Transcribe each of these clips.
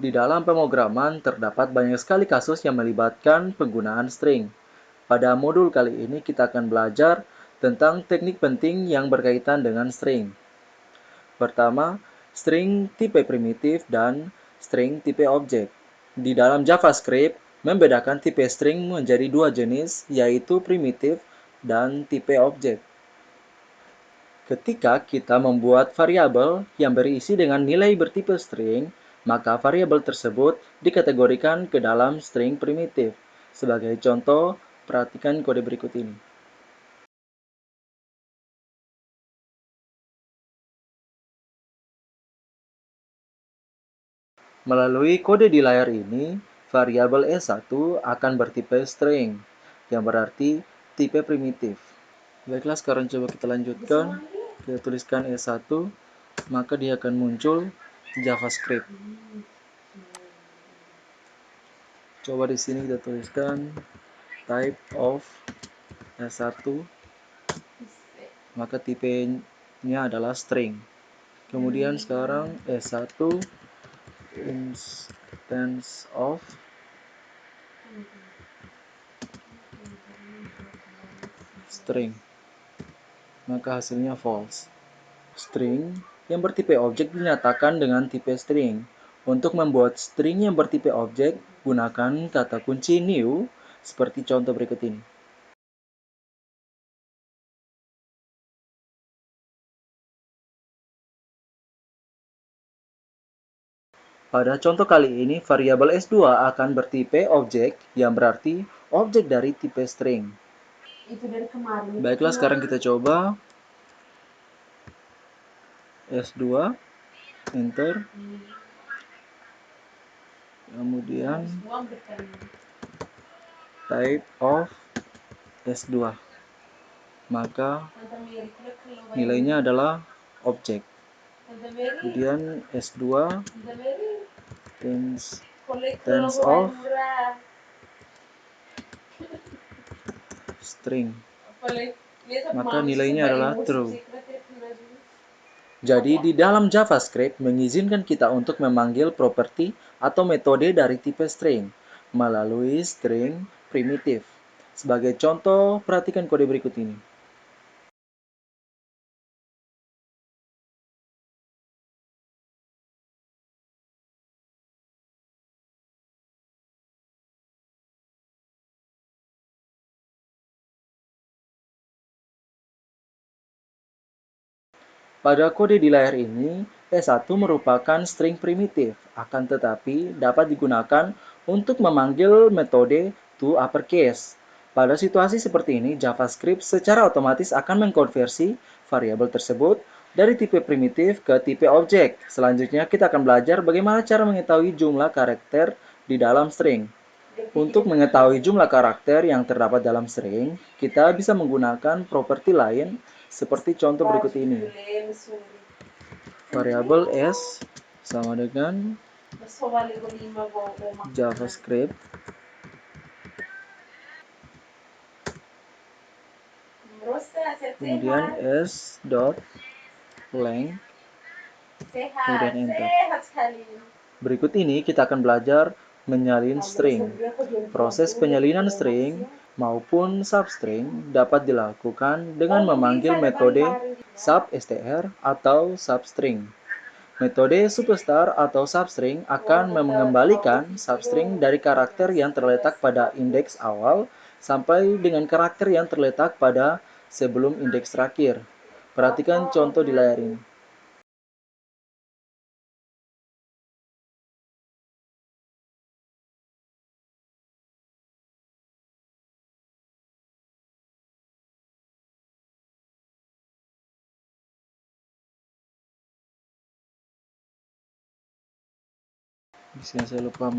Di dalam pemrograman terdapat banyak sekali kasus yang melibatkan penggunaan string. Pada modul kali ini kita akan belajar tentang teknik penting yang berkaitan dengan string. Pertama, string tipe primitif dan string tipe objek. Di dalam JavaScript, membedakan tipe string menjadi dua jenis, yaitu primitif dan tipe objek. Ketika kita membuat variabel yang berisi dengan nilai bertipe string, maka variabel tersebut dikategorikan ke dalam string primitif. Sebagai contoh, perhatikan kode berikut ini. Melalui kode di layar ini, variabel S1 akan bertipe string, yang berarti tipe primitif. Baiklah, sekarang coba kita lanjutkan. Kita tuliskan S1, maka dia akan muncul JavaScript. Coba di sini kita tuliskan type of S1, maka tipenya adalah string. Kemudian sekarang S1 instance of string, maka hasilnya false. String yang bertipe objek dinyatakan dengan tipe string. Untuk membuat string yang bertipe objek, gunakan kata kunci new seperti contoh berikut ini. Pada contoh kali ini, variabel S2 akan bertipe objek, yang berarti objek dari tipe string. Itu dari kemarin. Baiklah, sekarang kita coba. S2, enter. Kemudian type of S2. Maka nilainya adalah objek. Kemudian S2 instance of string, maka nilainya adalah true. Jadi di dalam JavaScript mengizinkan kita untuk memanggil properti atau metode dari tipe string melalui string primitif. Sebagai contoh, perhatikan kode berikut ini. Pada kode di layar ini, S1 merupakan string primitif, akan tetapi dapat digunakan untuk memanggil metode toUpperCase. Pada situasi seperti ini, JavaScript secara otomatis akan mengkonversi variabel tersebut dari tipe primitif ke tipe objek. Selanjutnya, kita akan belajar bagaimana cara mengetahui jumlah karakter di dalam string. Untuk mengetahui jumlah karakter yang terdapat dalam string, kita bisa menggunakan properti lain seperti contoh berikut ini. Variabel S sama dengan JavaScript kemudian s.length kemudian enter. Berikut ini kita akan belajar menyalin string. Proses penyalinan string maupun substring dapat dilakukan dengan memanggil metode substr atau substring. Metode substar atau substring akan mengembalikan substring dari karakter yang terletak pada indeks awal sampai dengan karakter yang terletak pada sebelum indeks terakhir. Perhatikan contoh di layar ini. Di sini saya lupa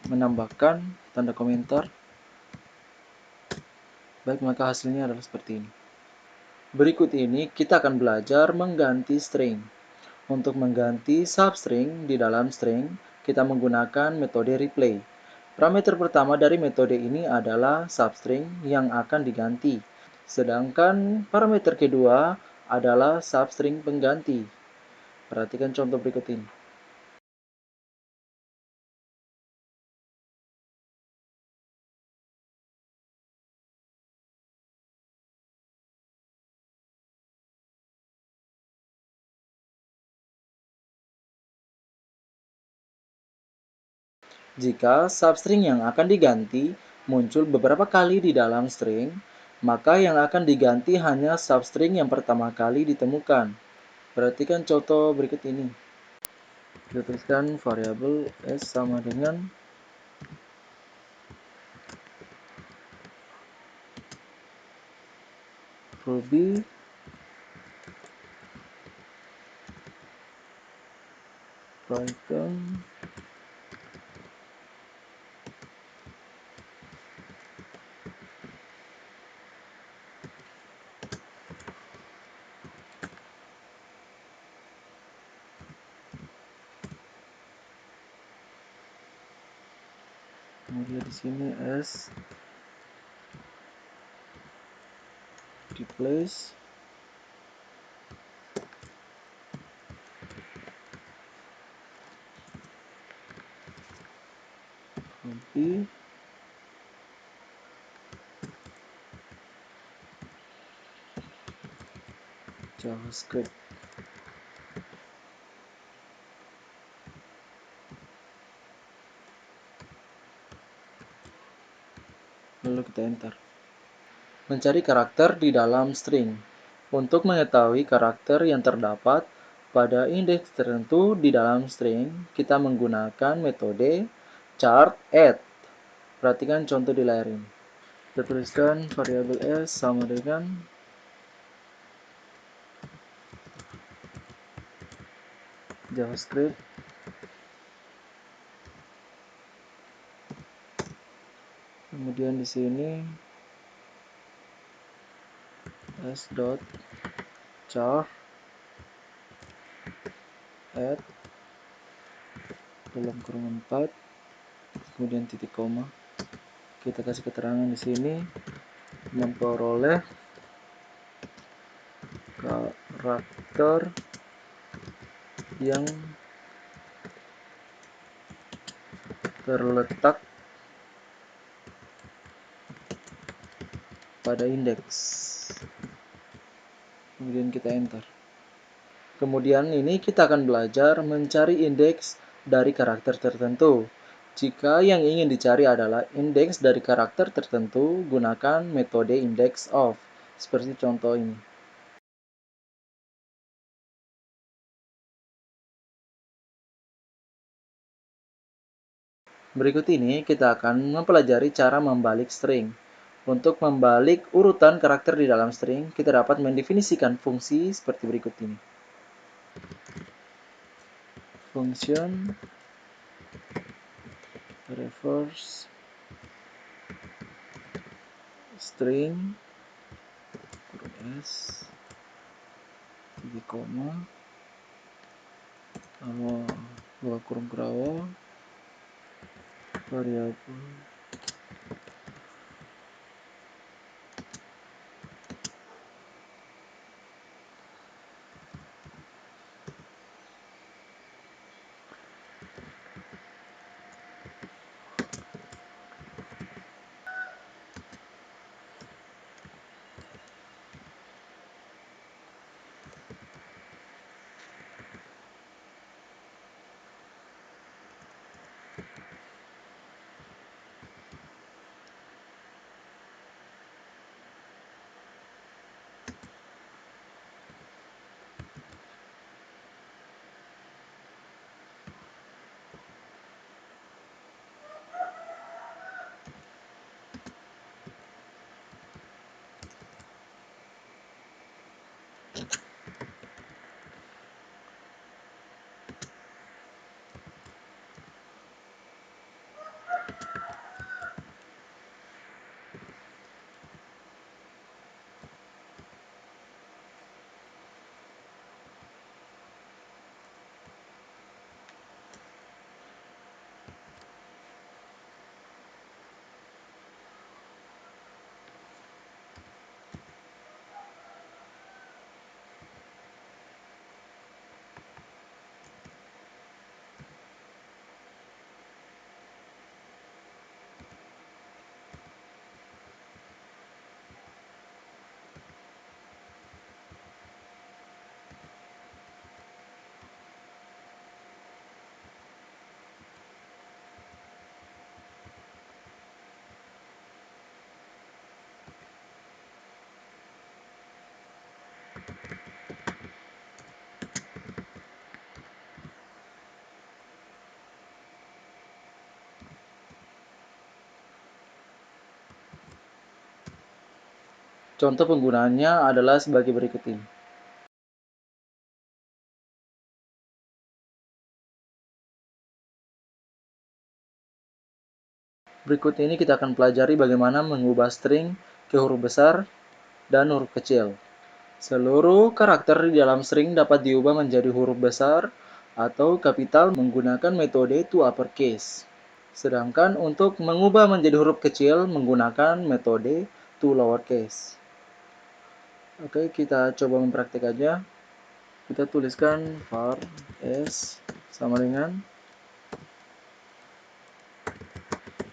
menambahkan tanda komentar. Baik, maka hasilnya adalah seperti ini. Berikut ini kita akan belajar mengganti string. Untuk mengganti substring di dalam string, kita menggunakan metode replay. Parameter pertama dari metode ini adalah substring yang akan diganti. Sedangkan parameter kedua adalah substring pengganti. Perhatikan contoh berikut ini. Jika substring yang akan diganti muncul beberapa kali di dalam string, maka yang akan diganti hanya substring yang pertama kali ditemukan. Perhatikan contoh berikut ini. Kita tuliskan variabel s sama dengan Ruby Python kemudian di sini s replace Ruby JavaScript. Lalu kita enter. Mencari karakter di dalam string. Untuk mengetahui karakter yang terdapat pada indeks tertentu di dalam string, kita menggunakan metode chart_add. Perhatikan contoh di layar ini. Kita tuliskan variabel s sama dengan JavaScript kemudian di sini s.char add dalam kurungan 4 kemudian titik koma. Kita kasih keterangan di sini memperoleh karakter yang terletak pada indeks. Kemudian kita enter. Kemudian ini kita akan belajar mencari indeks dari karakter tertentu. Jika yang ingin dicari adalah indeks dari karakter tertentu, gunakan metode indexOf, seperti contoh ini. Berikut ini kita akan mempelajari cara membalik string. Untuk membalik urutan karakter di dalam string, kita dapat mendefinisikan fungsi seperti berikut ini. Function reverse string s titik koma dua kurung kerawal variabel Contoh penggunaannya adalah sebagai berikut ini. Berikut ini kita akan pelajari bagaimana mengubah string ke huruf besar dan huruf kecil. Seluruh karakter di dalam string dapat diubah menjadi huruf besar atau kapital menggunakan metode toUpperCase. Sedangkan untuk mengubah menjadi huruf kecil menggunakan metode toLowerCase. Oke, kita coba mempraktikannya. Kita tuliskan var s sama dengan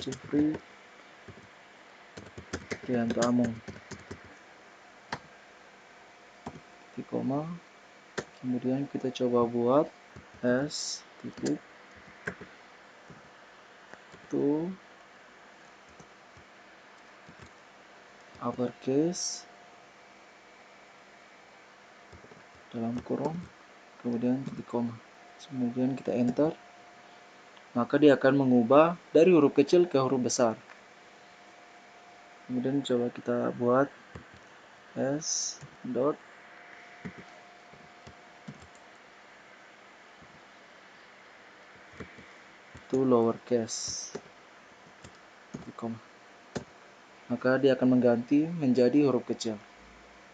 Jeffrey Trianto Amung, di koma, kemudian kita coba buat s titik to uppercase dalam kurung, kemudian titik koma, kemudian kita enter, maka dia akan mengubah dari huruf kecil ke huruf besar. Kemudian coba kita buat s dot to lowercase, titik koma, maka dia akan mengganti menjadi huruf kecil.